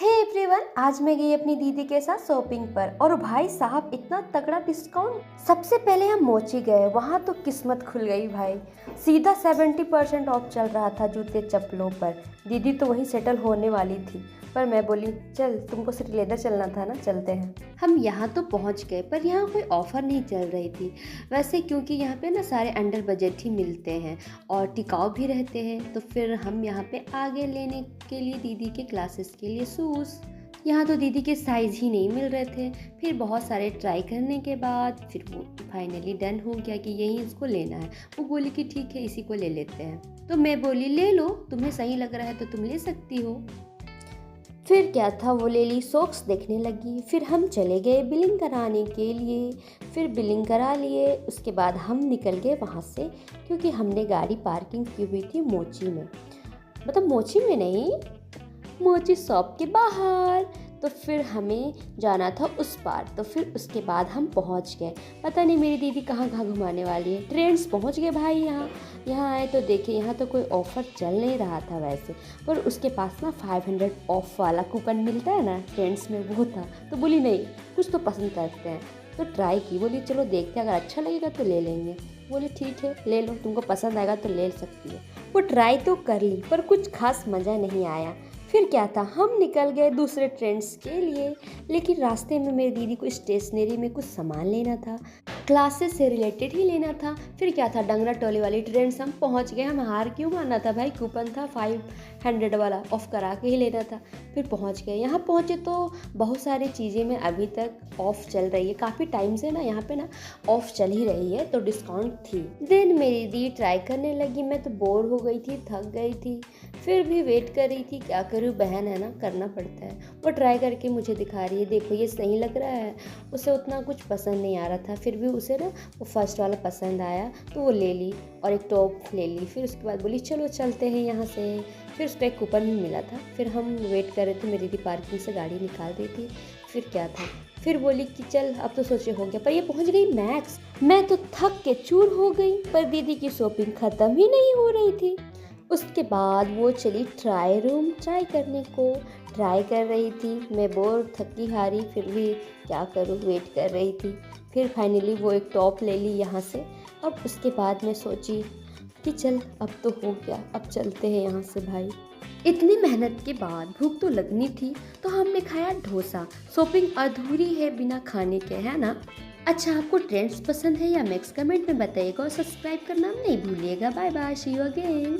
Hey everyone, आज मैं गई अपनी दीदी के साथ शॉपिंग पर और भाई साहब इतना तगड़ा डिस्काउंट। सबसे पहले हम मोची गए, वहाँ तो किस्मत खुल गई भाई। सीधा 70% ऑफ चल रहा था जूते चप्पलों पर। दीदी तो वहीं सेटल होने वाली थी, पर मैं बोली चल तुमको सिर्फ लेदर चलना था ना, चलते हैं। हम यहाँ तो पहुँच गए, पर यहाँ कोई ऑफ़र नहीं चल रही थी वैसे, क्योंकि यहाँ पे ना सारे अंडर बजट ही मिलते हैं और टिकाऊ भी रहते हैं। तो फिर हम यहाँ पे आगे लेने के लिए दीदी के क्लासेस के लिए शूज़, यहाँ तो दीदी के साइज़ ही नहीं मिल रहे थे। फिर बहुत सारे ट्राई करने के बाद फिर वो फाइनली डन हो गया कि यही इसको लेना है। वो बोली कि ठीक है इसी को ले लेते हैं, तो मैं बोली ले लो, तुम्हें सही लग रहा है तो तुम ले सकती हो। फिर क्या था, वो ले ली, सॉक्स देखने लगी। फिर हम चले गए बिलिंग कराने के लिए। फिर बिलिंग करा लिए, उसके बाद हम निकल गए वहाँ से, क्योंकि हमने गाड़ी पार्किंग की हुई थी मोची में, मतलब मोची में नहीं, मोची शॉप के बाहर। तो फिर हमें जाना था उस पार। तो फिर उसके बाद हम पहुंच गए। पता नहीं मेरी दीदी कहाँ कहाँ घुमाने वाली है। ट्रेंड्स पहुंच गए भाई। यहाँ आए तो देखे, यहाँ तो कोई ऑफ़र चल नहीं रहा था वैसे, पर उसके पास ना 500 ऑफ वाला कूपन मिलता है ना ट्रेंड्स में, वो था। तो बोली नहीं, कुछ तो पसंद करते हैं। तो ट्राई की, बोली चलो देखते हैं, अगर अच्छा लगेगा तो ले लेंगे। बोले ठीक है ले लो, तुमको पसंद आएगा तो ले सकती है। वो ट्राई तो कर ली, पर कुछ खास मज़ा नहीं आया। फिर क्या था, हम निकल गए दूसरे ट्रेंड्स के लिए, लेकिन रास्ते में मेरी दीदी को स्टेशनरी में कुछ सामान लेना था, क्लासेस से रिलेटेड ही लेना था। फिर क्या था, डंगरा टोली वाली ट्रेंड्स हम पहुंच गए। हम हार क्यों माना था भाई, कूपन था 500 वाला, ऑफ करा के ही लेना था। फिर पहुंच गए, यहाँ पहुंचे तो बहुत सारी चीज़ें में अभी तक ऑफ चल रही है, काफ़ी टाइम से ना यहाँ पे ना ऑफ चल ही रही है, तो डिस्काउंट थी। देन मेरी दी ट्राई करने लगी, मैं तो बोर हो गई थी, थक गई थी, फिर भी वेट कर रही थी, क्या करूँ, बहन है ना, करना पड़ता है। वो ट्राई करके मुझे दिखा रही है, देखो ये सही लग रहा है। उसे उतना कुछ पसंद नहीं आ रहा था, फिर भी उसे ना वो फर्स्ट वाला पसंद आया, तो वो ले ली और एक टॉप ले ली। फिर उसके बाद बोली चलो चलते हैं यहाँ से। फिर उस पर एक कूपन भी मिला था। फिर हम वेट कर रहे थे, मेरी दीदी पार्किंग से गाड़ी निकाल रही थी। फिर क्या था, फिर बोली कि चल अब तो सोचे हो गया, पर ये पहुँच गई मैक्स। मैं तो थक के चूर हो गई, पर दीदी की शॉपिंग ख़त्म ही नहीं हो रही थी। उसके बाद वो चली ट्राई रूम ट्राई करने को, ट्राई कर रही थी। मैं बोर थकी हारी, फिर भी क्या करूँ, वेट कर रही थी। फिर फाइनली वो एक टॉप ले ली यहाँ से। अब उसके बाद मैं सोची कि चल अब तो हो गया, अब चलते हैं यहाँ से भाई। इतनी मेहनत के बाद भूख तो लगनी थी, तो हमने खाया डोसा। शॉपिंग अधूरी है बिना खाने के, है ना। अच्छा, आपको ट्रेंड्स पसंद है या मैक्स, कमेंट में बताइएगा और सब्सक्राइब करना नहीं भूलिएगा। Bye bye, see you again.